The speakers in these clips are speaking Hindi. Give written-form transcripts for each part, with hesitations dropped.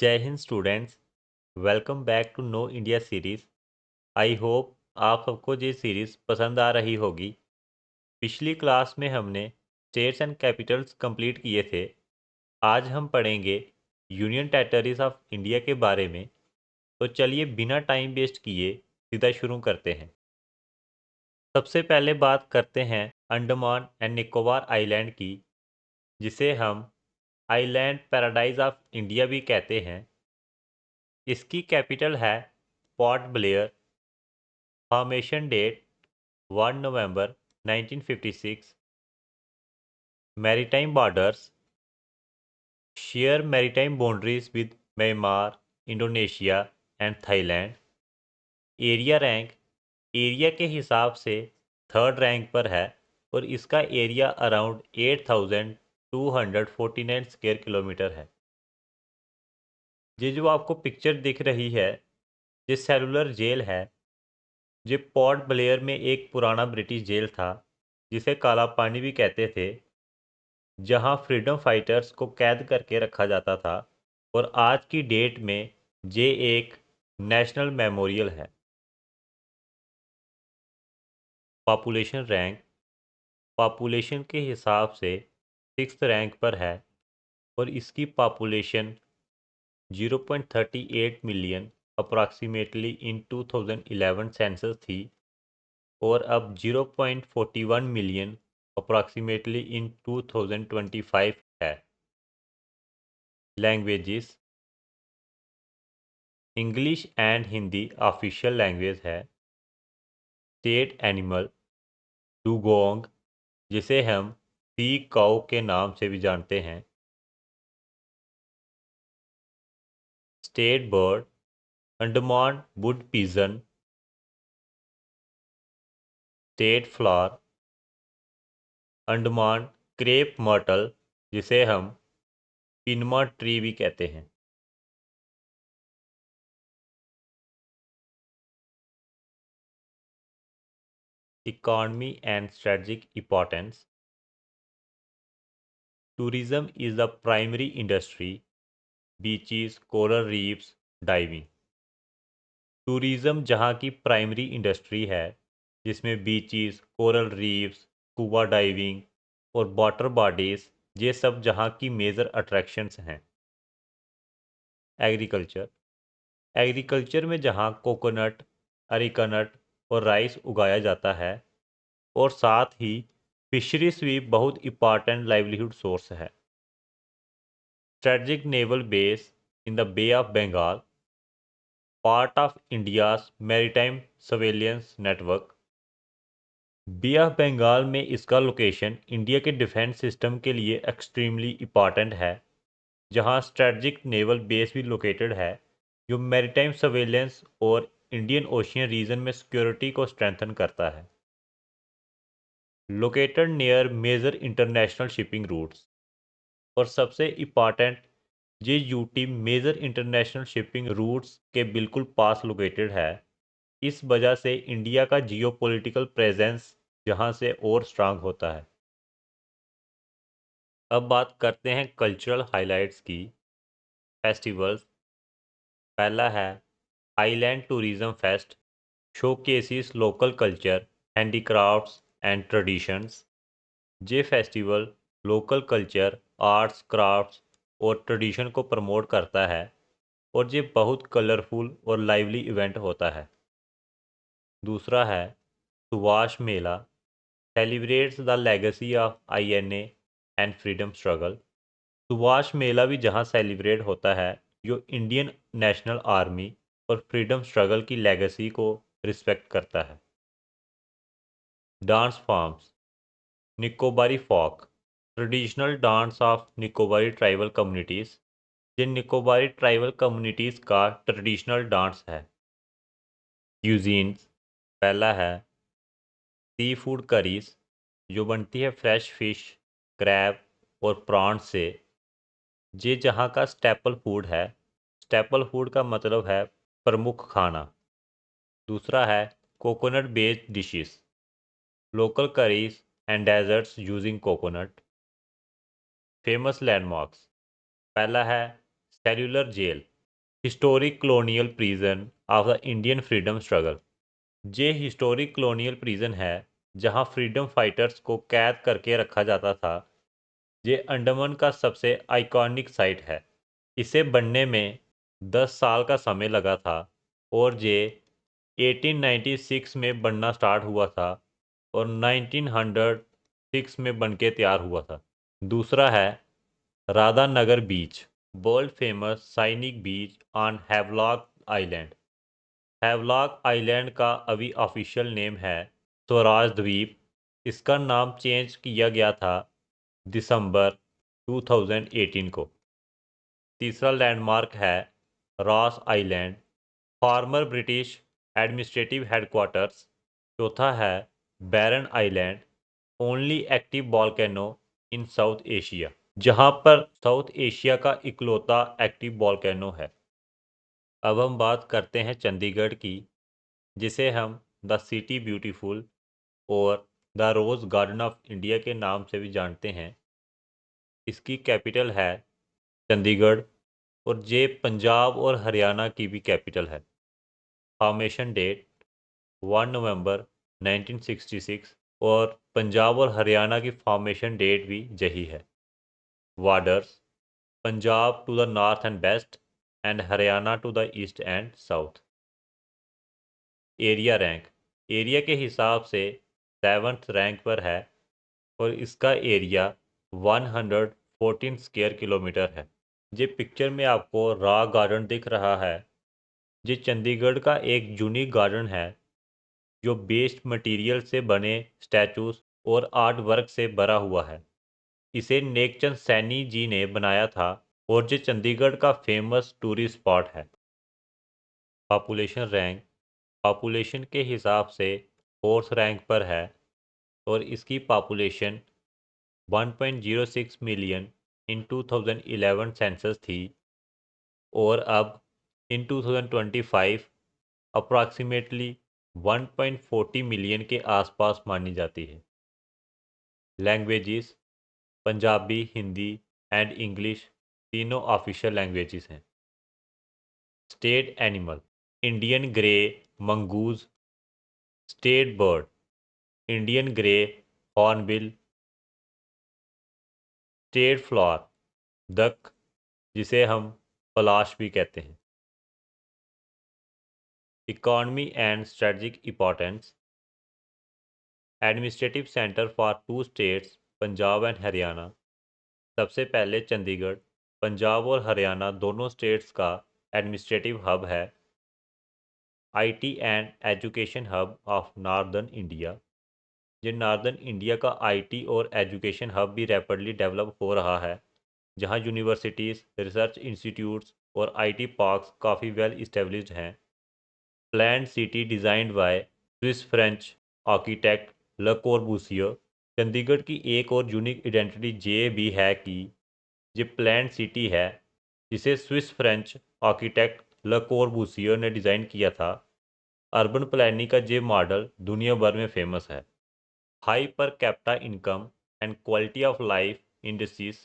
जय Hind students. Welcome back to know India series. I hope आप सबको ये सीरीज़ पसंद आ रही होगी। पिछली क्लास में हमने स्टेट्स एंड कैपिटल्स कंप्लीट किए थे। आज हम पढ़ेंगे यूनियन टेरिटरीज ऑफ इंडिया के बारे में। तो चलिए बिना टाइम वेस्ट किए सीधा शुरू करते हैं। सबसे पहले बात करते हैं अंडमान एंड निकोबार आइलैंड की, जिसे हम आइलैंड पैराडाइज ऑफ इंडिया भी कहते हैं। इसकी कैपिटल है Port Blair. Formation date 1 November 1956। Maritime borders share maritime boundaries with Myanmar, Indonesia and Thailand. Area rank area के हिसाब से थर्ड रैंक पर है और इसका एरिया अराउंड 8249 स्क्वायर किलोमीटर है। ये जो आपको पिक्चर दिख रही है, ये सेलुलर जेल है। ये पोर्ट ब्लेयर में एक पुराना ब्रिटिश जेल था, जिसे काला पानी भी कहते थे, जहां फ्रीडम फाइटर्स को कैद करके रखा जाता था। और आज की डेट में ये एक नेशनल मेमोरियल है। पॉपुलेशन रैंक पॉपुलेशन के हिसाब से सिक्स्थ रैंक पर है और इसकी population 0.38 million approximately in 2011 census थी और अब 0.41 मिलियन अप्रॉक्सीमेटली इन 2025 है। Languages English and Hindi official language है। स्टेट एनिमल डुगोंग, जिसे हम सी काऊ के नाम से भी जानते हैं। State bird Andaman would pigeon. State flower Andaman crape myrtle, जिसे हम पिनमा ट्री भी कहते हैं। Economy and strategic importance tourism is the primary industry. Beaches, coral reefs, diving. Tourism जहाँ की प्राइमरी इंडस्ट्री है, जिसमें beaches, coral reefs, scuba diving और वाटर बॉडीज, ये सब जहाँ की मेजर अट्रैक्शंस हैं। एग्रीकल्चर एग्रीकल्चर में जहाँ कोकोनट, अरिकनट और राइस उगाया जाता है, और साथ ही फिशरीज भी बहुत इंपॉर्टेंट लाइवलीहुड सोर्स है। Strategic naval base in the Bay of Bengal, part of India's maritime surveillance network. Bay of Bengal में इसका लोकेशन इंडिया के डिफेंस सिस्टम के लिए एक्सट्रीमली इम्पॉर्टेंट है, जहां स्ट्रेटजिक नेवल बेस भी लोकेटेड है, जो मैरीटाइम सर्वेलेंस और इंडियन ओशियन रीजन में सिक्योरिटी को स्ट्रेंथन करता है। Located near major international shipping routes, और सबसे इम्पॉर्टेंट, ये UT major international shipping roots के बिल्कुल पास लोकेटेड है। इस वजह से इंडिया का जियोपॉलिटिकल प्रेजेंस जहां से और स्ट्रांग होता है। अब बात करते हैं कल्चरल हाइलाइट्स की। फेस्टिवल्स पहला है island tourism fest, showcases local culture, handicrafts and traditions. ये festival local culture, arts, crafts और ट्रेडिशन को प्रमोट करता है, और ये बहुत कलरफुल और लाइवली इवेंट होता है। दूसरा है Subhash Mela, celebrates the legacy of INA and freedom struggle. Subhash Mela भी जहां सेलिब्रेट होता है, जो इंडियन नेशनल आर्मी और फ्रीडम स्ट्रगल की लेगेसी को रिस्पेक्ट करता है। Dance forms Nicobari folk, traditional dance of Nicobari tribal communities. ये निकोबारी ट्राइबल कम्युनिटीज़ का ट्रेडिशनल डांस है। क्यूजीन्स पहला है सी फूड करीज, जो बनती है फ्रेश फिश, क्रैब और प्रॉन्स से। ये जहाँ का स्टेपल फूड है। स्टेपल फूड का मतलब है प्रमुख खाना। दूसरा है coconut based dishes, local curries and desserts using coconut. Famous landmarks पहला है cellular jail, historic colonial prison of the Indian freedom struggle. ये हिस्टोरिक कॉलोनियल प्रिजन है जहां फ्रीडम फाइटर्स को कैद करके रखा जाता था। ये अंडमान का सबसे आइकॉनिक साइट है। इसे बनने में 10 साल का समय लगा था और ये 1896 में बनना स्टार्ट हुआ था और 1906 में बन के तैयार हुआ था। दूसरा है Radhanagar beach, world famous scenic beach on Havelock island. Havelock island का अभी ऑफिशियल नेम है स्वराज द्वीप। इसका नाम चेंज किया गया था दिसंबर 2018 को। तीसरा लैंडमार्क है Ross island, former British administrative headquarters. चौथा है Barren island, only active volcano in South Asia, जहां पर साउथ एशिया का इकलौता एक्टिव वॉल्केनो है। अब हम बात करते हैं चंडीगढ़ की, जिसे हम द सिटी ब्यूटीफुल और the rose garden of India के नाम से भी जानते हैं। इसकी कैपिटल है चंडीगढ़ और ये पंजाब और हरियाणा की भी कैपिटल है। फॉर्मेशन डेट 1 नवंबर 1966 और पंजाब और हरियाणा की फॉर्मेशन डेट भी यही है। Borders, Punjab to the north and west and Haryana to the east and south. Area rank, area के हिसाब से 7th रैंक पर है और इसका एरिया 114 स्क्वायर किलोमीटर है। ये पिक्चर में आपको रॉक गार्डन दिख रहा है। ये चंडीगढ़ का एक यूनिक गार्डन है जो बेस्ड मटेरियल से बने स्टैचूज और आर्ट वर्क से भरा हुआ है। इसे नेकचंद सैनी जी ने बनाया था और ये चंडीगढ़ का फेमस टूरिस्ट स्पॉट है। पॉपुलेशन रैंक, पॉपुलेशन के हिसाब से 4th रैंक पर है और इसकी पॉपुलेशन 1.06 मिलियन इन 2011 सेंसस थी और अब इन 2025 अप्रॉक्सीमेटली 1.40 मिलियन के आसपास मानी जाती है। Languages, Punjabi, Hindi and English तीनों ऑफिशियल लैंग्वेजेस हैं। State animal, Indian grey mongoose. State bird, Indian grey hornbill. State flower, दक, जिसे हम पलाश भी कहते हैं। Economy and strategic importance, administrative centre for 2 states Punjab and Haryana. सबसे पहले चंडीगढ़ पंजाब और हरियाणा दोनों स्टेट्स का एडमिनिस्ट्रेटिव हब है। IT and education hub of northern India, ये नॉर्दर्न इंडिया का आईटी और एजुकेशन हब भी रैपिडली डेवलप हो रहा है, जहां यूनिवर्सिटीज़, रिसर्च इंस्टीट्यूट्स और आईटी पार्क्स काफ़ी वेल इस्टेब्लिश्ड हैं। Planned city designed bye Swiss French architect ल कॉर्बूसियर। चंडीगढ़ की एक और यूनिक आइडेंटिटी ये भी है कि ये प्लान्ड सिटी है जिसे स्विस फ्रेंच आर्किटेक्ट ल कॉर्बूसियर ने डिज़ाइन किया था। अर्बन प्लानिंग का ये मॉडल दुनिया भर में फेमस है। High per capita income and quality of life industries,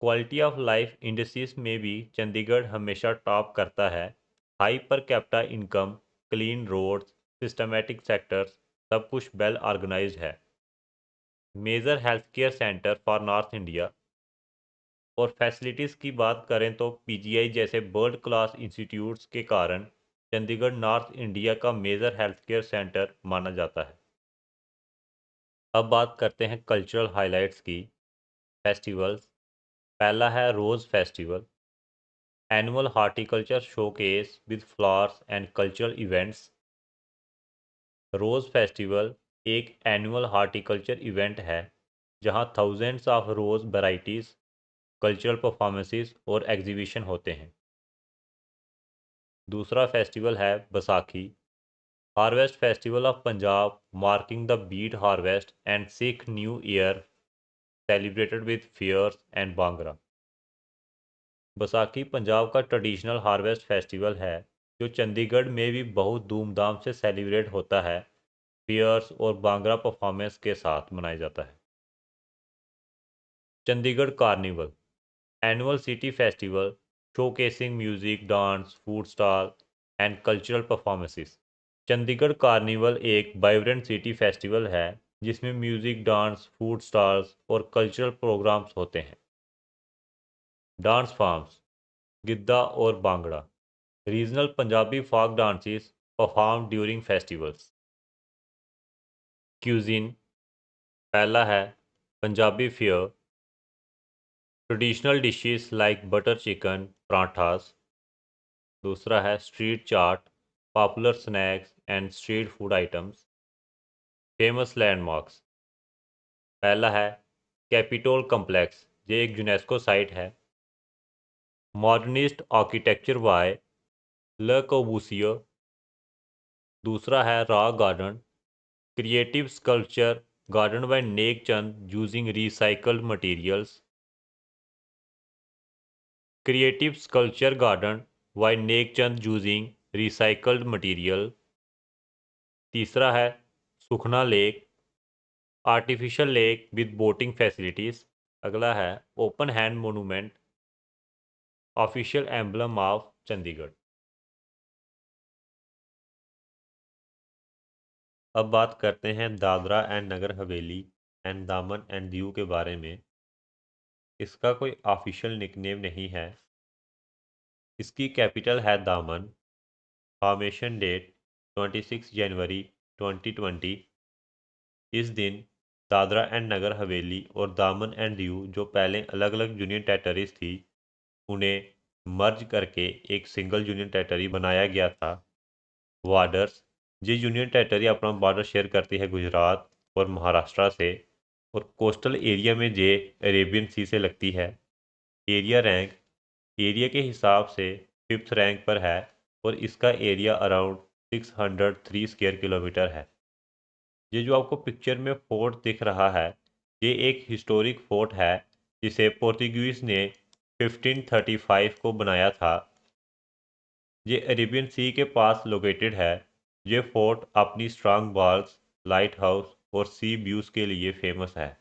quality of life industries में भी चंडीगढ़ हमेशा टॉप करता है। High per capita income, clean roads, systematic sectors, सब कुछ वेल ऑर्गेनाइज्ड है। Major health care centre for North India, और फैसिलिटीज़ की बात करें तो पीजीआई जैसे वर्ल्ड क्लास इंस्टीट्यूट्स के कारण चंडीगढ़ नॉर्थ इंडिया का मेजर हेल्थ केयर सेंटर माना जाता है। अब बात करते हैं कल्चरल हाइलाइट्स की। फेस्टिवल्स, पहला है rose festival, annual horticulture showcase with flowers and cultural events. Rose festival एक एनुअल हॉर्टिकल्चर इवेंट है जहां thousands of rose varieties, cultural performances और एग्जीबिशन होते हैं। दूसरा फेस्टिवल है Baisakhi, harvest festival of Punjab, marking the wheat harvest and Sikh new year, celebrated with fairs and bhangra. Baisakhi Punjab का ट्रेडिशनल हार्वेस्ट फेस्टिवल है जो चंडीगढ़ में भी बहुत धूमधाम से सेलिब्रेट होता है। फेयर्स और भांगड़ा परफॉर्मेंस के साथ मनाया जाता है। Chandigarh carnival, annual city festival showcasing music, dance, food stall, and cultural performances. Chandigarh carnival एक वाइब्रेंट सिटी फेस्टिवल है जिसमें म्यूजिक, डांस, फूड स्टॉल्स और कल्चरल प्रोग्राम्स होते हैं। डांस फॉर्म्स, गिद्दा और bhangra, regional Punjabi folk dances perform during festivals. Cuisine, पहला है Punjabi fare, traditional dishes like butter chicken, parathas. दूसरा है street chaat, popular snacks and street food items. Famous landmarks, पहला है कैपिटोल कम्प्लेक्स, ये एक यूनेस्को साइट है। Modernist architecture by Le Corbusier. दूसरा है rock garden, creative sculpture garden by Nek Chand using recycled materials. Creative sculpture garden by Nek Chand using recycled material. तीसरा है Sukhna lake, artificial lake with boating facilities. अगला है open hand monument, official emblem of Chandigarh. अब बात करते हैं दादरा एंड नगर हवेली एंड दामन एंड दीव के बारे में। इसका कोई ऑफिशियल निकनेम नहीं है। इसकी कैपिटल है दामन। फॉर्मेशन डेट 26 जनवरी 2020। इस दिन दादरा एंड नगर हवेली और दामन एंड दीव जो पहले अलग अलग यूनियन टेरिटरीज थी उन्हें मर्ज करके एक सिंगल यूनियन टेरिटरी बनाया गया था। बॉर्डर्स, ये यूनियन टेरिटरी अपना बॉर्डर शेयर करती है गुजरात और महाराष्ट्र से, और कोस्टल एरिया में जे अरेबियन सी से लगती है। एरिया रैंक, एरिया के हिसाब से फिफ्थ रैंक पर है और इसका एरिया अराउंड 603 स्क्वायर किलोमीटर है। ये जो आपको पिक्चर में फोर्ट दिख रहा है ये एक हिस्टोरिक फोर्ट है जिसे पोर्तुगीज ने 1535 को बनाया था। ये अरेबियन सी के पास लोकेटेड है। ये फोर्ट अपनी स्ट्रांग वॉल्स, लाइट हाउस और सी व्यूज के लिए फेमस है।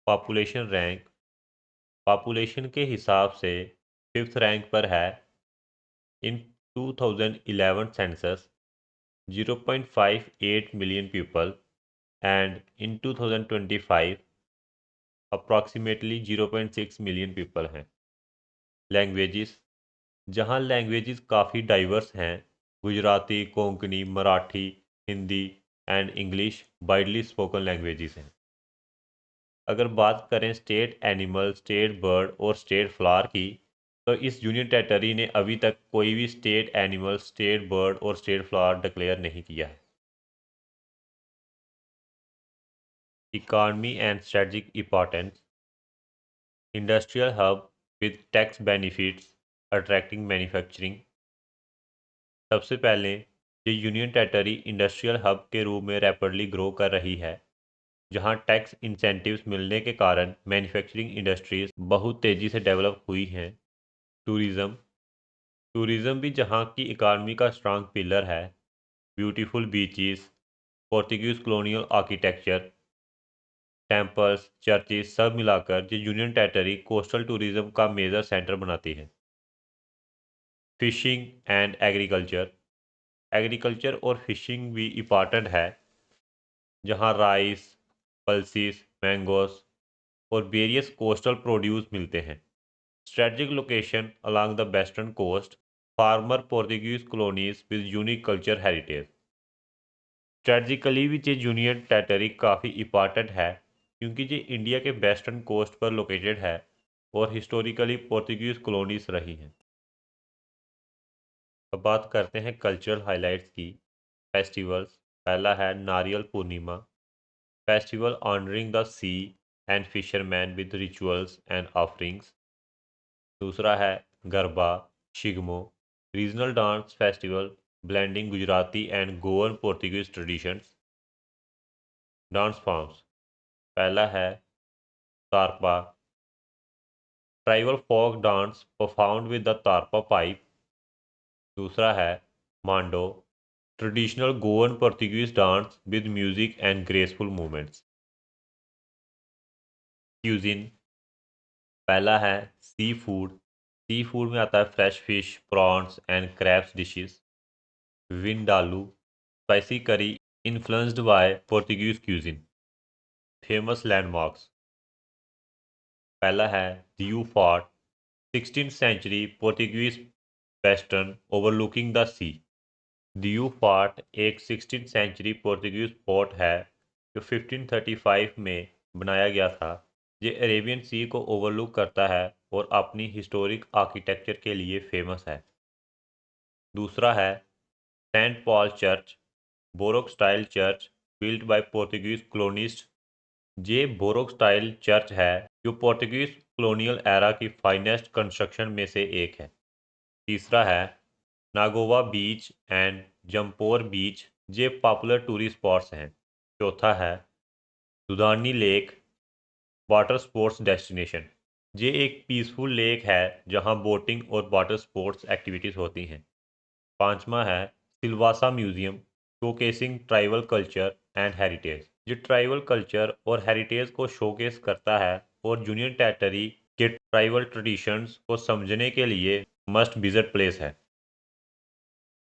पॉपुलेशन रैंक, पॉपुलेशन के हिसाब से फिफ्थ रैंक पर है। इन 2011 census 0.58 million people and in 2025 approximately 0.6 million people हैं। लैंग्वेजेस, जहाँ लैंग्वेजेस काफ़ी डाइवर्स हैं, Gujarati, Konkani, Marathi, Hindi and English widely spoken languages हैं। अगर बात करें स्टेट एनिमल, स्टेट बर्ड और स्टेट फ्लावर की, तो इस यूनियन टेरिटरी ने अभी तक कोई भी स्टेट एनिमल, स्टेट बर्ड और स्टेट फ्लावर डिक्लेयर नहीं किया है। Economy and strategic importance, industrial hub with tax benefits attracting manufacturing. सबसे पहले ये यूनियन टेरिटरी इंडस्ट्रियल हब के रूप में रैपिडली ग्रो कर रही है जहां टैक्स इंसेंटिव्स मिलने के कारण मैन्युफैक्चरिंग इंडस्ट्रीज बहुत तेज़ी से डेवलप हुई हैं। टूरिज़्म, टूरिज़्म भी जहां की इकानमी का स्ट्रांग पिलर है। Beautiful beaches, Portuguese colonial architecture, temples, churches सब मिलाकर ये यूनियन टेरिटरी कोस्टल टूरिज्म का मेजर सेंटर बनाती है। फिशिंग एंड एग्रीकल्चर, एग्रीकल्चर और फिशिंग भी इम्पॉर्टेंट है जहां राइस, पल्सिस, मैंगोस और वेरियस कोस्टल प्रोड्यूस मिलते हैं। Strategic location along the western coast, former Portuguese colonies with unique culture heritage. Strategically भी ये यूनियन टेरिटरी काफ़ी इम्पॉर्टेंट है क्योंकि ये इंडिया के वेस्टर्न कोस्ट पर लोकेटेड है और हिस्टोरिकली पोर्तुगीज कॉलोनीज रही हैं। अब बात करते हैं कल्चरल हाइलाइट्स की। फेस्टिवल्स, पहला है Nariyal Purnima, festival honouring the sea and fisherman with rituals and offerings. दूसरा है Garba, Shigmo, regional dance festival blending Gujarati and Goan Portuguese traditions. Dance forms, पहला है Tarpa, tribal folk dance performed with the Tarpa pipe. दूसरा है Mando, traditional Goan Portuguese dance with music and graceful movements. Cuisine, पहला है सी फूड। सी फूड में आता है fresh fish, prawns and crabs dishes. Vindaloo, spicy curry influenced by Portuguese cuisine. Famous landmarks, पहला है Diu fort, 16th century Portuguese western overlooking the sea. Diu fort एक 16th सेंचुरी पोर्टुगीज फोर्ट है जो 1535 में बनाया गया था। ये अरेबियन सी को ओवरलुक करता है और अपनी हिस्टोरिक आर्किटेक्चर के लिए फेमस है। दूसरा है Saint Paul church, baroque style church built by Portuguese colonist. ये बोरोक स्टाइल चर्च है जो पोर्टुगीज कॉलोनियल एरा की फाइनेस्ट कंस्ट्रक्शन में से एक है। तीसरा है नागोवा बीच एंड जम्पोर बीच, ये पॉपुलर टूरिस्ट स्पॉट्स हैं। चौथा है Dudhani lake, water sports destination. ये एक पीसफुल लेक है जहां बोटिंग और वाटर स्पोर्ट्स एक्टिविटीज़ होती हैं। पांचवा है Silvassa museum, showcasing tribal culture and heritage. ये ट्राइबल कल्चर और हेरिटेज को शोकेस करता है और यूनियन टेरिटरी के ट्राइबल ट्रेडिशंस को समझने के लिए मस्ट विजिट प्लेस है।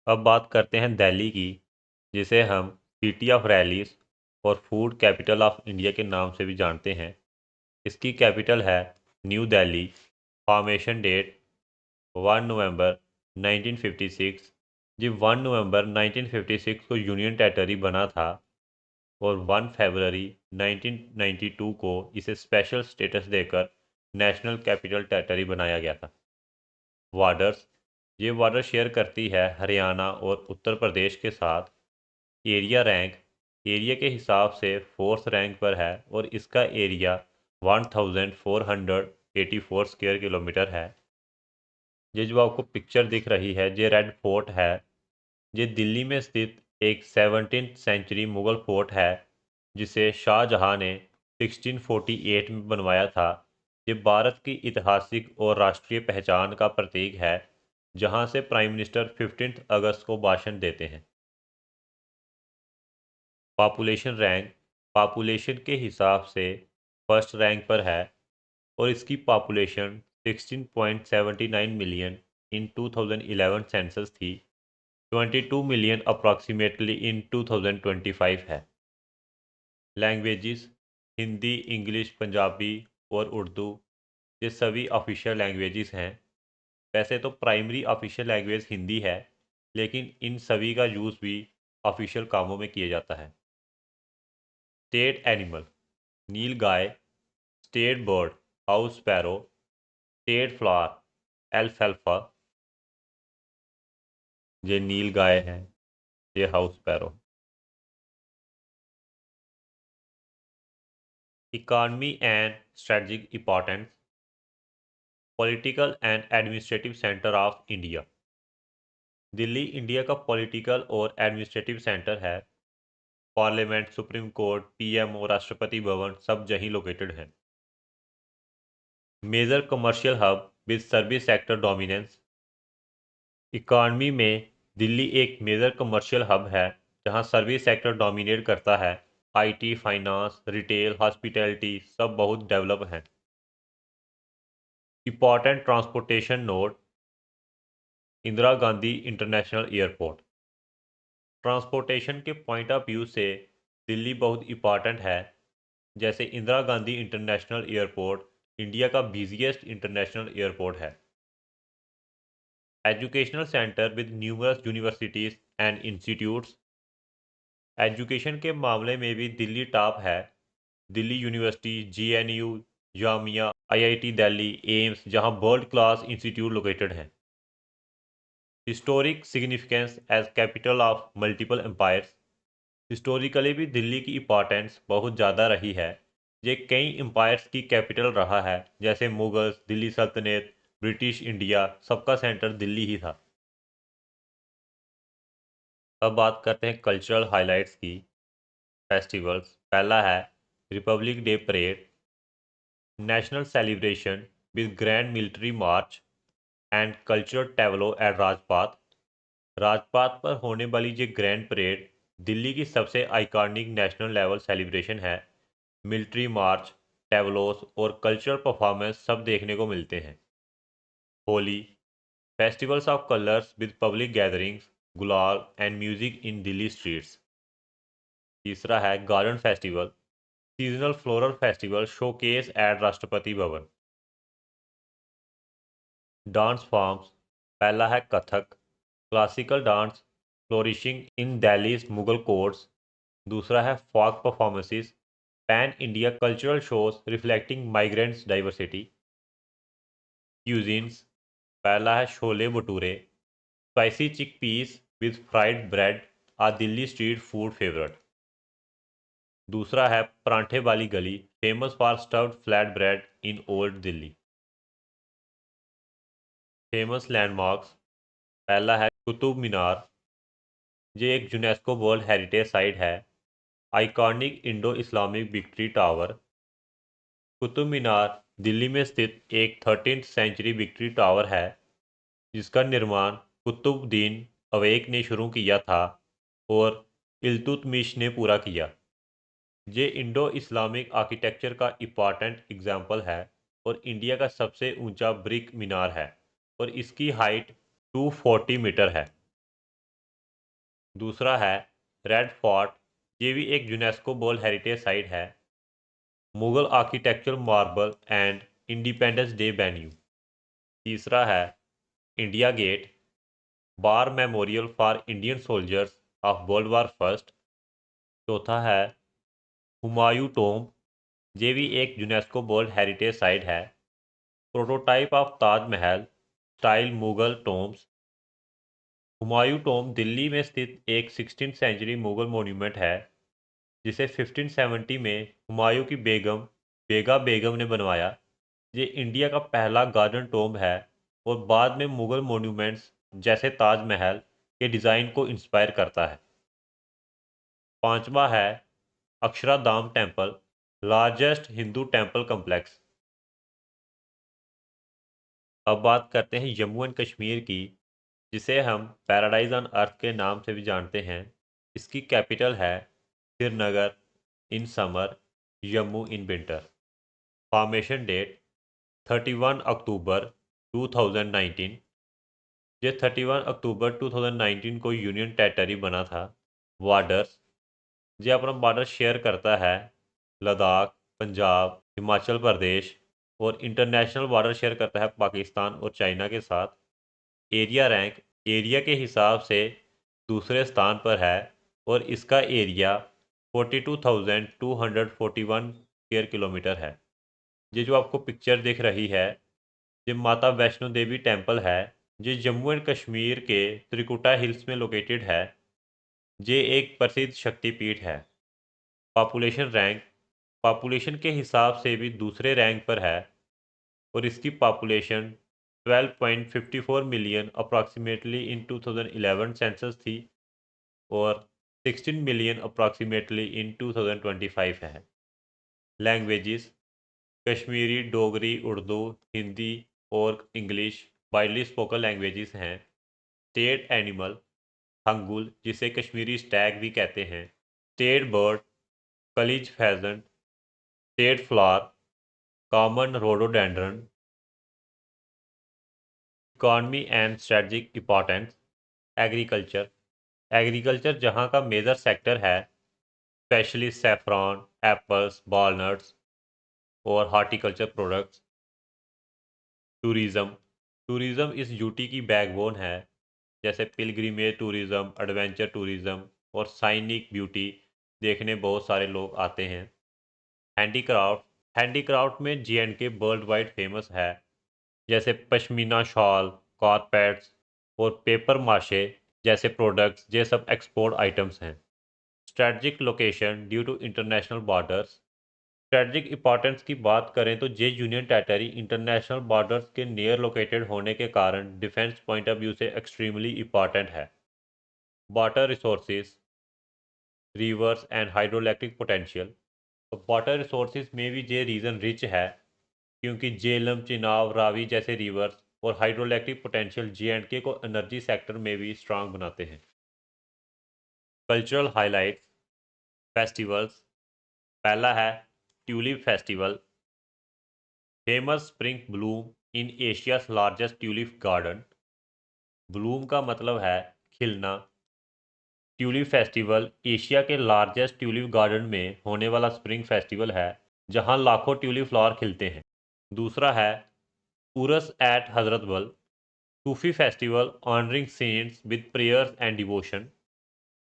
अब बात करते हैं दिल्ली की, जिसे हम सिटी ऑफ रैलीज और फूड कैपिटल ऑफ इंडिया के नाम से भी जानते हैं। इसकी कैपिटल है new Delhi. Formation date 1 November 1956। जी 1 नवंबर 1956 को यूनियन टेरिटरी बना था और 1 फरवरी 1992 को इसे स्पेशल स्टेटस देकर नेशनल कैपिटल टेरिटरी बनाया गया था। वार्डर्स, ये वार्डर शेयर करती है हरियाणा और उत्तर प्रदेश के साथ। एरिया रैंक, एरिया के हिसाब से फोर्थ रैंक पर है और इसका एरिया 1484 स्क्वायर किलोमीटर है। ये जो आपको पिक्चर दिख रही है ये रेड फोर्ट है। ये दिल्ली में स्थित एक 17th सेंचुरी मुगल फोर्ट है जिसे शाहजहां ने 1648 में बनवाया था। ये भारत की ऐतिहासिक और राष्ट्रीय पहचान का प्रतीक है जहां से प्राइम मिनिस्टर 15 अगस्त को भाषण देते हैं। पॉपुलेशन रैंक, पॉपुलेशन के हिसाब से फर्स्ट रैंक पर है और इसकी पॉपुलेशन 16.79 मिलियन इन 2011 सेंसस थी। 22 मिलियन अप्रॉक्सीमेटली इन 2025 है। लैंग्वेजेस, हिंदी, इंग्लिश, पंजाबी और उर्दू, ये सभी ऑफिशियल लैंग्वेजेस हैं। वैसे तो प्राइमरी ऑफिशियल लैंग्वेज हिंदी है, लेकिन इन सभी का यूज़ भी ऑफिशियल कामों में किया जाता है। State animal, nilgai. State bird, house sparrow. State flower, एल्फाल्फा। ये नील गाय है, ये house sparrow. Economy and strategic importance, political and administrative centre of India. Delhi India का पॉलिटिकल और एडमिनिस्ट्रेटिव सेंटर है। पार्लियामेंट, सुप्रीम कोर्ट, पीएम और राष्ट्रपति भवन सब यहीं लोकेटेड हैं। Major commercial hub with service sector dominance, economy में दिल्ली एक मेजर कमर्शियल हब है जहां सर्विस सेक्टर डोमिनेट करता है। आईटी, फाइनेंस, रिटेल, हॉस्पिटैलिटी सब बहुत डेवलप हैं। Important transportation node, Indira Gandhi international airport. Transportation के पॉइंट ऑफ व्यू से दिल्ली बहुत इंपॉर्टेंट है। जैसे Indira Gandhi international airport India का बिजिएस्ट इंटरनेशनल एयरपोर्ट है। Educational centre with numerous universities and institutes, education के मामले में भी दिल्ली टॉप है। Delhi university, JNU, Jamia, IIT Delhi, AIIMS जहां वर्ल्ड क्लास इंस्टीट्यूट लोकेटेड हैं। Historic significance as capital of multiple empires, historically भी दिल्ली की इंपॉर्टेंस बहुत ज़्यादा रही है। ये कई एम्पायर्स की कैपिटल रहा है जैसे मुगल्स, दिल्ली सल्तनत, ब्रिटिश इंडिया, सबका सेंटर दिल्ली ही था। अब बात करते हैं कल्चरल हाइलाइट्स की। फेस्टिवल्स, पहला है republic day parade, national celebration with grand military march and cultural tableau at Rajpath. Rajpath पर होने वाली ये ग्रैंड परेड दिल्ली की सबसे आइकॉनिक नेशनल लेवल सेलिब्रेशन है। मिलिट्री मार्च, टेबलोस और कल्चरल परफॉर्मेंस सब देखने को मिलते हैं। Holi, festivals of colors with public gatherings, गुलाल and music in Delhi streets। तीसरा है garden festival, seasonal floral festival showcase at Rashtrapati Bhavan. Dance forms, पहला है Kathak, classical dance flourishing in Delhi's Mughal courts. दूसरा है folk performances, pan India cultural shows reflecting migrants diversity. Cuisines, पहला है chole bhature, spicy chickpeas with fried bread are Delhi street food favourite. दूसरा है Paranthe Wali Gali, famous for stuffed flat bread in old Delhi. Famous landmarks, पहला है कुतुब मीनार, ये एक यूनेस्को वर्ल्ड हेरिटेज साइट है। Iconic Indo Islamic victory tower. Qutub Minar Delhi में स्थित एक 13th सेंचुरी विक्ट्री टावर है जिसका निर्माण कुतुबुद्दीन अवेक ने शुरू किया था और इल्तुतमिश ने पूरा किया। ये इंडो इस्लामिक आर्किटेक्चर का इम्पॉर्टेंट एग्जाम्पल है और इंडिया का सबसे ऊंचा ब्रिक मीनार है और इसकी हाइट 240 मीटर है। दूसरा है रेड फोर्ट, ये भी एक यूनेस्को वर्ल्ड हेरिटेज साइट है। Mughal architecture marble and independence day venue. तीसरा है India gate, war memorial for Indian soldiers of world war first. चौथा है हुमायूं टोम्ब, ये भी एक यूनेस्को वर्ल्ड हेरिटेज साइट है। Prototype of Taj Mahal style Mughal tombs. Humayun tomb Delhi में स्थित एक 16th सेंचुरी मुगल मोन्यूमेंट है जिसे 1570 में हुमायूं की बेगम बेगा बेगम ने बनवाया। ये इंडिया का पहला गार्डन टोम्ब है और बाद में मुगल मोन्यूमेंट्स जैसे ताजमहल के डिज़ाइन को इंस्पायर करता है। पांचवा है Akshardham temple, largest Hindu temple complex. अब बात करते हैं जम्मू एंड कश्मीर की, जिसे हम पैराडाइज ऑन अर्थ के नाम से भी जानते हैं। इसकी कैपिटल है Srinagar in summer, Jammu in winter. Formation date 31 October 2019। ये 31 अक्टूबर 2019 को यूनियन टेरिटरी बना था। बॉर्डर्स, ये अपना बॉर्डर शेयर करता है लद्दाख, पंजाब, हिमाचल प्रदेश और इंटरनेशनल बॉर्डर शेयर करता है पाकिस्तान और चाइना के साथ। एरिया रैंक एरिया के हिसाब से दूसरे स्थान पर है और इसका एरिया 42,241 स्क्वायर किलोमीटर है। ये जो आपको पिक्चर दिख रही है, ये माता वैष्णो देवी टेम्पल है। ये जम्मू एंड कश्मीर के त्रिकुटा हिल्स में लोकेटेड है। ये एक प्रसिद्ध शक्तिपीठ है। पॉपुलेशन रैंक पॉपुलेशन के हिसाब से भी दूसरे रैंक पर है और इसकी population 12.54 million approximately in 2011 census थी और 16 मिलियन अप्रॉक्सीमेटली इन 2025 है। लैंग्वेजेस, कश्मीरी, डोगरी, उर्दू, हिंदी और इंग्लिश वाइडली स्पोकन लैंग्वेजेस हैं। स्टेट एनिमल हंगुल, जिसे कश्मीरी स्टैग भी कहते हैं। State bird kalij pheasant. State flower common rhododendron. Economy and strategic importance, agriculture agriculture जहाँ का मेजर सेक्टर है, स्पेशली सेफ्रॉन, एप्पल्स, वॉलनट्स और हॉर्टिकल्चर प्रोडक्ट्स। टूरिज़्म टूरिज़्म इस यूटी की बैकबोन है, जैसे पिलग्रिमेज टूरिज़्म, एडवेंचर टूरिज़्म और साइनिक ब्यूटी देखने बहुत सारे लोग आते हैं। हैंडीक्राफ्ट हैंडीक्राफ्ट में जे&के वर्ल्ड वाइड फेमस है, जैसे पश्मीना शॉल, कारपेट्स और पेपर माशे जैसे प्रोडक्ट्स, ये सब एक्सपोर्ट आइटम्स हैं। Strategic location due to international borders. Strategic importance की बात करें तो ये यूनियन टेरिटरी इंटरनेशनल बॉर्डर्स के नियर लोकेटेड होने के कारण डिफेंस पॉइंट ऑफ व्यू से एक्सट्रीमली इंपॉर्टेंट है। Water resources, rivers and hydroelectric potential. Water resources में भी ये रीजन रिच है क्योंकि झेलम, चिनाब, रावी जैसे रिवर्स और हाइड्रोइलेक्ट्रिक पोटेंशियल जे&के को एनर्जी सेक्टर में भी स्ट्रांग बनाते हैं। कल्चरल हाइलाइट्स फेस्टिवल्स, पहला है tulip festival, famous spring bloom in Asia's largest tulip garden. Bloom का मतलब है खिलना। ट्यूलिप फेस्टिवल एशिया के लार्जेस्ट ट्यूलिप गार्डन में होने वाला स्प्रिंग फेस्टिवल है जहां लाखों ट्यूलिप फ्लावर खिलते हैं। दूसरा है Urs at Hazratbal, Sufi festival honouring saints with prayers and devotion.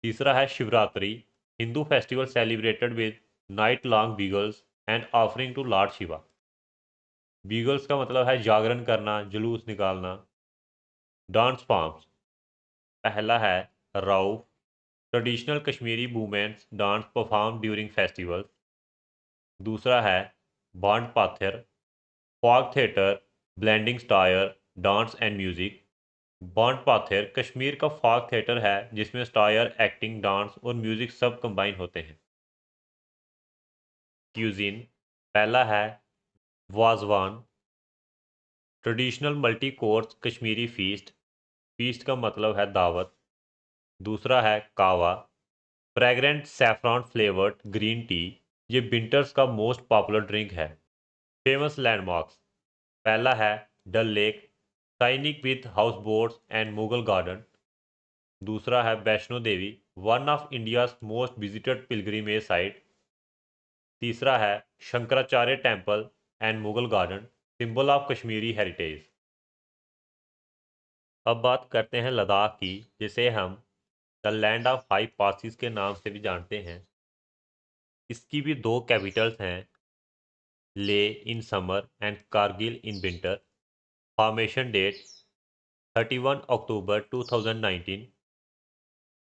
तीसरा है Shivratri, Hindu festival celebrated with night long vigils and offering to lord Shiva. Vigils का मतलब है जागरण करना, जुलूस निकालना। डांस फॉर्म्स, पहला है Rouf, traditional Kashmiri women's dance perform during festival. दूसरा है Band Pather, folk theatre blending satire dance and music. Band Pather Kashmir का फॉग थिएटर है जिसमें स्टायर, एक्टिंग, डांस और म्यूजिक सब कंबाइन होते हैं। क्यूजिन, पहला है Wazwan, traditional multi course Kashmiri feast. Feast का मतलब है दावत। दूसरा है kahwa, fragrant saffron flavoured green tea. ये विंटर्स का मोस्ट पॉपुलर ड्रिंक है। फेमस लैंडमार्क्स, पहला है Dal lake, scenic with houseboats and Mughal garden. दूसरा है Vaishno Devi, one of India's most visited pilgrimage site. तीसरा है Shankaracharya temple and Mughal garden, symbol of Kashmiri heritage. अब बात करते हैं लद्दाख की, जिसे हम the land of five passes के नाम से भी जानते हैं। इसकी भी दो कैपिटल्स हैं, Leh in summer and Kargil in winter. Formation date 31 October 2019।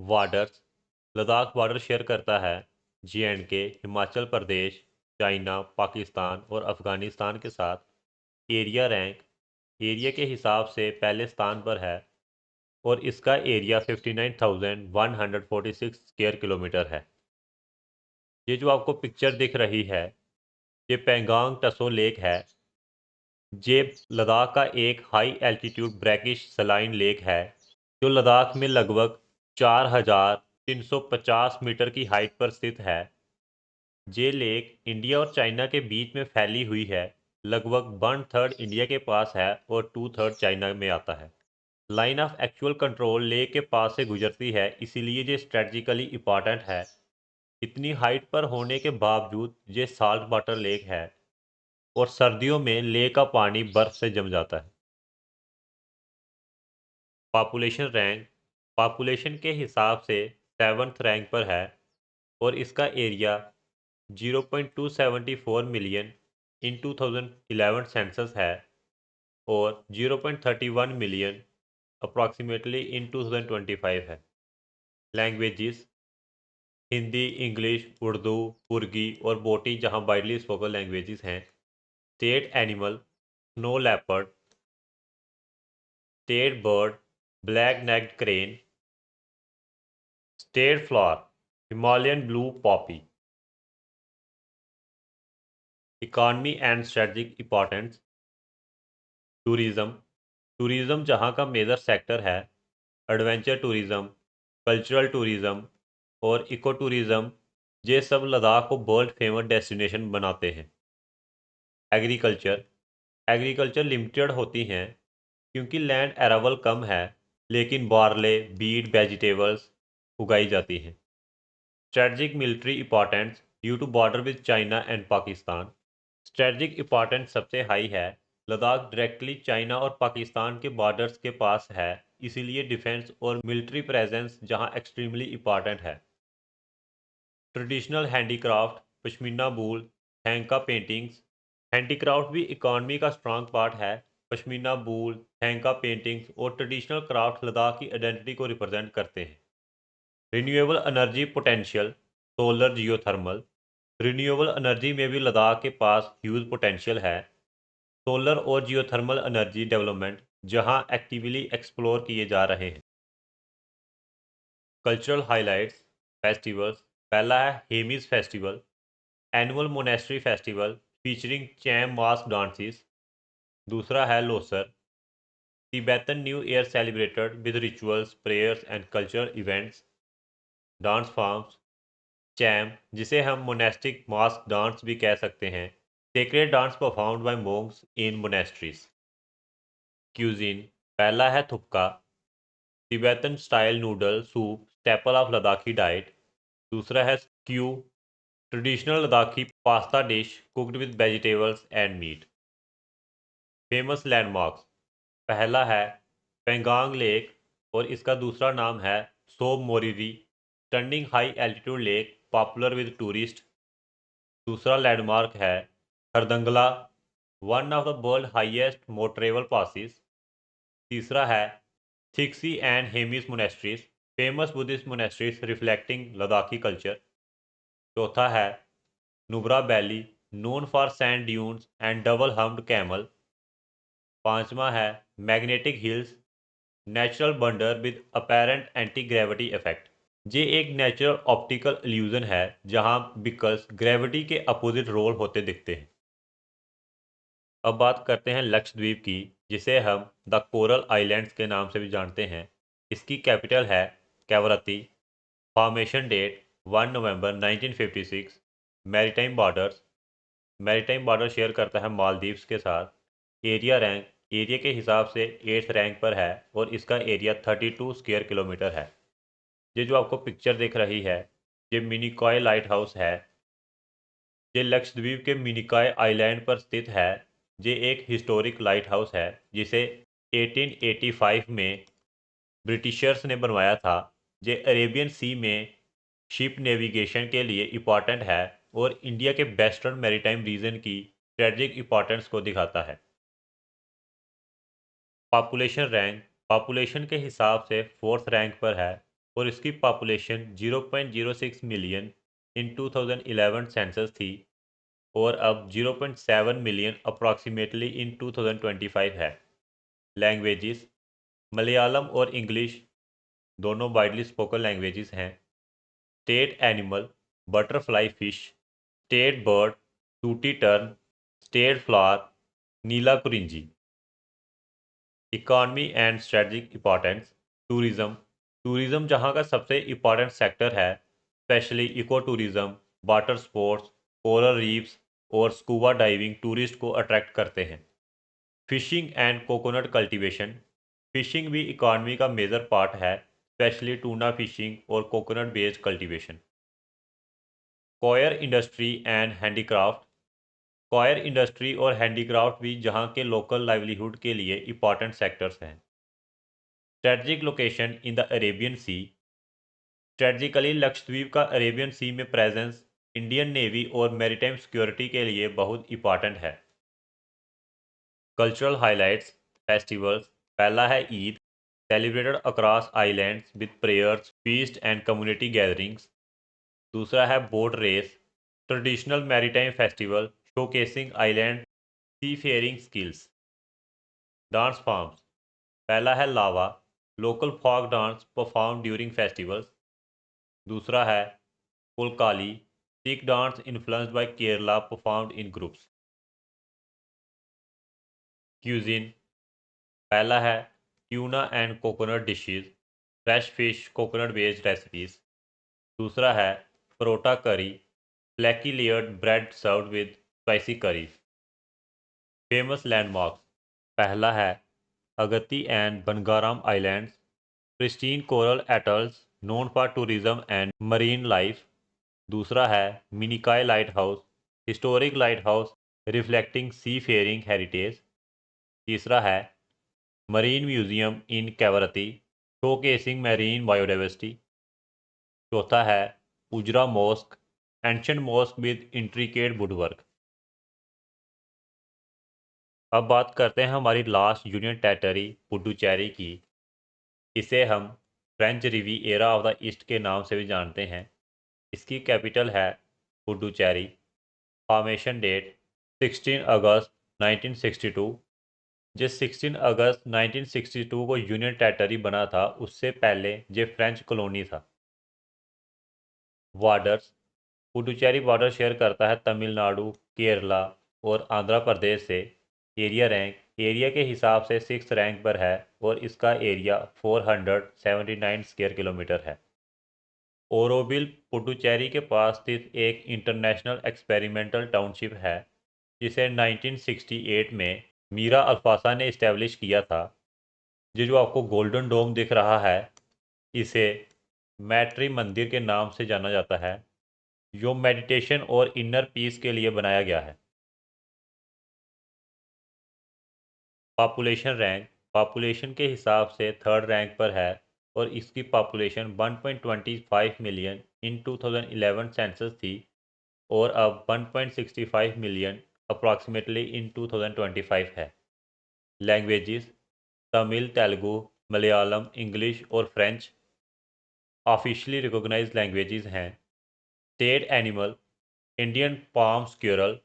Borders, Ladakh border share करता है जे&के, हिमाचल प्रदेश, चाइना, पाकिस्तान और अफगानिस्तान के साथ। एरिया रैंक, एरिया के हिसाब से पहले स्थान पर है और इसका एरिया 59,146 स्क्वायर किलोमीटर है। ये जो आपको पिक्चर दिख रही है, ये पेंगोंग टसो लेक है। ये लद्दाख का एक high altitude brackish saline lake है जो लद्दाख में लगभग 4,350 मीटर की हाइट पर स्थित है। ये लेक इंडिया और चाइना के बीच में फैली हुई है। लगभग 1/3 इंडिया के पास है और 2/3 चाइना में आता है। Line of actual control lake के पास से गुजरती है, इसीलिए ये स्ट्रेटजिकली इंपॉर्टेंट है। इतनी हाइट पर होने के बावजूद ये साल्ट वाटर लेक है और सर्दियों में लेक का पानी बर्फ से जम जाता है। पॉपुलेशन रैंक, पॉपुलेशन के हिसाब से 7th रैंक पर है और इसका एरिया 0.274 मिलियन इन 2011 सेंसस है और 0.31 मिलियन अप्रॉक्सीमेटली इन 2025 है। लैंग्वेजेस, हिंदी, इंग्लिश, उर्दू, पुर्गी और बोटी जहां वाइडली स्पोकन लैंग्वेजेस हैं। State animal snow leopard. State bird black necked crane. State flower Himalayan blue poppy. Economy and strategic importance. Tourism, tourism जहां का मेजर सेक्टर है। एडवेंचर टूरिज्म, कल्चरल टूरिज्म और इको टूरिज्म, ये सब लद्दाख को वर्ल्ड फेमस डेस्टिनेशन बनाते हैं। एग्रीकल्चर, एग्रीकल्चर लिमिटेड होती हैं क्योंकि लैंड एरावल कम है, लेकिन बार्ले, बीट, वेजिटेबल्स उगाई जाती हैं। Strategic military importance due to border with China and Pakistan. Strategic importance सबसे हाई है। लद्दाख डायरेक्टली चाइना और पाकिस्तान के बॉर्डर्स के पास है, इसीलिए डिफेंस और मिलिट्री प्रेजेंस जहां एक्सट्रीमली इंपॉर्टेंट है। ट्रेडिशनल हैंडीक्राफ्ट, पश्मीना वूल, थैंका पेंटिंग्स। हैंडीक्राफ्ट भी इकॉनमी का स्ट्रांग पार्ट है। पश्मीना वूल, थैंका पेंटिंग्स और ट्रेडिशनल क्राफ्ट लद्दाख की आइडेंटिटी को रिप्रेजेंट करते हैं। Renewable energy potential, solar, geothermal. Renewable energy में भी लद्दाख के पास ह्यूज पोटेंशियल है। सोलर और जियोथर्मल एनर्जी डेवलपमेंट जहां एक्टिवली एक्सप्लोर किए जा रहे हैं। कल्चरल हाइलाइट्स, फेस्टिवल्स, पहला है Hemis festival, annual monastery festival featuring Cham mask dances. दूसरा है Losar, Tibetan new year celebrated with rituals, prayers and cultural events. Dance forms, Cham जिसे हम मोनेस्टिक मास्क डांस भी कह सकते हैं, sacred dance performed by monks in monasteries. Cuisine पहला है थुपका, Tibetan style noodle soup staple of Ladakhi diet. दूसरा है skyu, traditional Ladakhi pasta dish cooked with vegetables and meat. Famous landmarks, पहला है पेंगांग लेक और इसका दूसरा नाम है सोम Moriri, stunning high altitude lake popular with tourist. दूसरा लैंडमार्क है Khardungla, one of the world highest motorable passes. तीसरा है Thiksey and Hemis monasteries, famous Buddhist monasteries reflecting Ladakhi culture. चौथा है Nubra valley, known for sand dunes and double humped camel. पांचवा है magnetic hills, natural wonder with apparent anti gravity effect. ये एक नेचुरल ऑप्टिकल इल्यूजन है जहां बिकल्स ग्रेविटी के अपोजिट रोल होते दिखते हैं। अब बात करते हैं लक्षद्वीप की, जिसे हम द कोरल आइलैंड्स के नाम से भी जानते हैं। इसकी कैपिटल है कैवरती। Formation date 1 November 1956। Maritime border share करता है मालदीव्स के साथ। एरिया के हिसाब से 8th रैंक पर है और इसका एरिया 32 स्क्वायर किलोमीटर है। ये जो आपको पिक्चर दिख रही है, ये मिनिकॉय लाइट हाउस है। ये लक्षद्वीप के मिनिकॉय आइलैंड पर स्थित है। ये एक हिस्टोरिक लाइट हाउस है जिसे 1885 में ब्रिटिशर्स ने बनवाया था। ये अरेबियन सी में शिप नेविगेशन के लिए इम्पॉर्टेंट है और इंडिया के वेस्टर्न मैरीटाइम रीजन की स्ट्रेटजिक इंपॉर्टेंस को दिखाता है। पॉपुलेशन रैंक पॉपुलेशन के हिसाब से 4th रैंक पर है और इसकी पॉपुलेशन 0.06 मिलियन इन 2011 सेंसस थी और अब 0.7 मिलियन अप्रॉक्सीमेटली इन 2025 है। लैंग्वेजेस, मलयालम और इंग्लिश दोनों वाइडली स्पोकन लैंग्वेजेस हैं। State animal butterfly fish, state bird sooty tern, state flower Neela Kurinji. Economy and strategic importance, tourism tourism जहां का सबसे इम्पॉर्टेंट सेक्टर है, specially eco tourism, water sports, coral reefs और स्कूबा डाइविंग टूरिस्ट को अट्रैक्ट करते हैं। Fishing and coconut cultivation, fishing भी इकॉनमी का मेजर पार्ट है, स्पेशली टूना फिशिंग और coconut based cultivation. Coir industry and handicraft, coir industry और हैंडीक्राफ्ट भी जहां के लोकल लाइवलीहुड के लिए इंपॉर्टेंट सेक्टर्स हैं। Strategic location in the Arabian Sea, strategically Lakshadweep का अरेबियन सी में प्रेजेंस इंडियन नेवी और मैरीटाइम सिक्योरिटी के लिए बहुत इंपॉर्टेंट है। कल्चरल हाइलाइट्स, फेस्टिवल्स, पहला है Eid, celebrated across islands with prayers feast and community gatherings. दूसरा है boat race, traditional maritime festival showcasing island seafaring skills. Dance forms, पहला है Lava, local folk dance perform during festivals. दूसरा है Kolkali, stick dance influenced by Kerala performed in groups. Cuisine, पहला है tuna and coconut dishes, fresh fish coconut based recipes. दूसरा है parotta curry, flaky layered bread served with spicy करी। फेमस लैंडमार्क्स, पहला है Agatti and Bangaram islands, pristine coral atolls known for tourism and marine life. दूसरा है Minicoy lighthouse, historic lighthouse reflecting seafaring heritage. तीसरा है marine museum in Kavaratti showcasing marine biodiversity. चौथा है Ujra mosque, ancient mosque with intricate woodwork. अब बात करते हैं हमारी लास्ट यूनियन टेरिटरी पुडुचेरी की। इसे हम French Riviera of the east के नाम से भी जानते हैं। इसकी कैपिटल है पुडुचेरी। फॉर्मेशन डेट 16 अगस्त 1962। जिस 16 अगस्त 1962 को यूनियन टेरिटरी बना था, उससे पहले ये फ्रेंच कॉलोनी था। बॉर्डर्स, पुडुचेरी बॉर्डर शेयर करता है तमिलनाडु, केरला और आंध्र प्रदेश से। एरिया के हिसाब से 6th रैंक पर है और इसका एरिया 479 स्क्वायर किलोमीटर है। ओरोविल पुडुचेरी के पास स्थित एक इंटरनेशनल एक्सपेरिमेंटल टाउनशिप है। जिसे 1968 में मीरा अल्फासा ने इस्टेब्लिश किया था। ये जो आपको गोल्डन डोम दिख रहा है, इसे मैट्री मंदिर के नाम से जाना जाता है, जो मेडिटेशन और इनर पीस के लिए बनाया गया है। पॉपुलेशन रैंक पॉपुलेशन के हिसाब से थर्ड रैंक पर है और इसकी पॉपुलेशन 1.25 मिलियन इन 2011 सेंसस थी और अब 1.65 मिलियन अप्रॉक्सीमेटली इन 2025 है। लैंग्वेजेस तमिल, तेलुगु, मलयालम, इंग्लिश और फ्रेंच ऑफिशियली रिकॉग्नाइज्ड लैंग्वेजेस हैं। State animal Indian palm squirrel.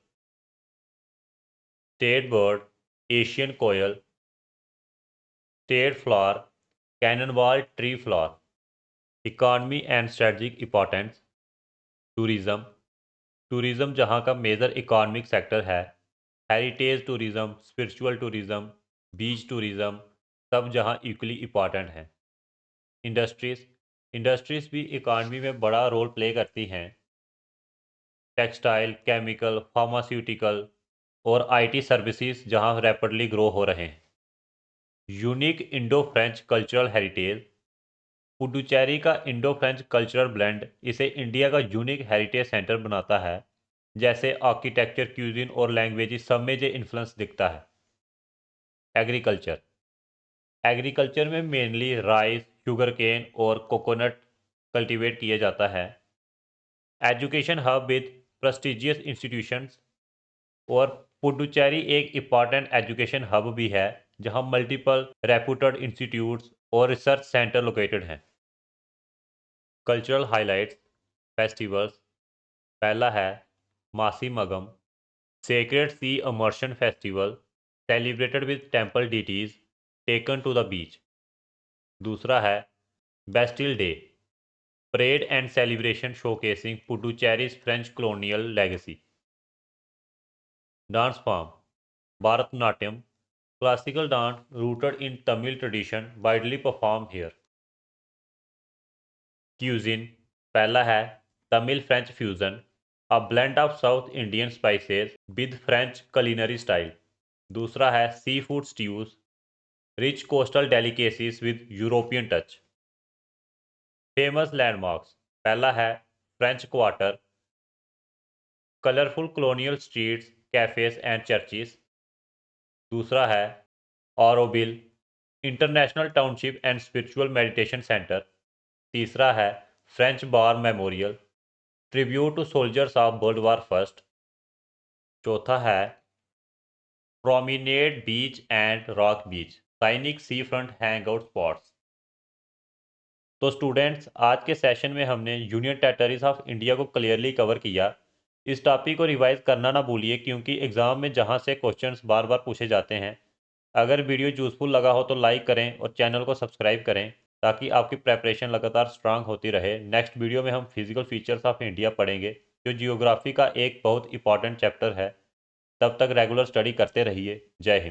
State bird Asian koel. State flower cannonball tree flower. Economy and strategic importance tourism tourism जहाँ का मेजर इकोनॉमिक सेक्टर है। Heritage tourism, spiritual tourism, beach tourism सब जहाँ इक्वली इम्पॉर्टेंट हैं। इंडस्ट्रीज़ इंडस्ट्रीज़ भी इकॉनमी में बड़ा रोल प्ले करती हैं। टेक्सटाइल, केमिकल, फार्मास्यूटिकल और आईटी सर्विसेज जहाँ रैपिडली ग्रो हो रहे हैं। Unique Indo French cultural heritage Puducherry का इंडो फ्रेंच कल्चरल ब्लेंड इसे इंडिया का यूनिक हेरिटेज सेंटर बनाता है। जैसे आर्किटेक्चर, क्यूजिन और लैंग्वेज सब में जो इन्फ्लुएंस दिखता है। एग्रीकल्चर एग्रीकल्चर में मेनली राइस, शुगर केन और कोकोनट कल्टीवेट किया जाता है। Education hub with prestigious institutions और पुडुचेरी एक इम्पॉर्टेंट एजुकेशन हब भी है जहां मल्टीपल रेप्यूटेड इंस्टीट्यूट्स और रिसर्च सेंटर लोकेटेड हैं। कल्चरल हाइलाइट्स फेस्टिवल्स पहला है Masi Magam sacred sea immersion festival celebrated with temple deities taken to the beach. दूसरा है Bastille day parade and celebration showcasing Puducherry's French colonial legacy. Dance form Bharatanatyam, classical dance rooted in Tamil tradition, widely performed here. Cuisine पहला है Tamil French fusion, a blend of South Indian spices with French culinary style. दूसरा है sea food stews, rich coastal delicacies with European touch. Famous landmarks पहला है French quarter, colourful colonial streets, cafes and churches. दूसरा है ऑरोबिल international township and spiritual meditation centre. तीसरा है French war memorial tribute to soldiers of world war first. चौथा है promenade beach and rock beach scenic seafront hangout spots. तो स्टूडेंट्स, आज के सेशन में हमने यूनियन टेरिटरीज ऑफ इंडिया को क्लियरली कवर किया। इस टॉपिक को रिवाइज करना ना भूलिए क्योंकि एग्जाम में जहां से क्वेश्चंस बार बार पूछे जाते हैं। अगर वीडियो यूज़फुल लगा हो तो लाइक करें और चैनल को सब्सक्राइब करें ताकि आपकी प्रेपरेशन लगातार स्ट्रांग होती रहे। नेक्स्ट वीडियो में हम फिजिकल फीचर्स ऑफ इंडिया पढ़ेंगे जो जियोग्राफी का एक बहुत इंपॉर्टेंट चैप्टर है। तब तक रेगुलर स्टडी करते रहिए। जय हिंद।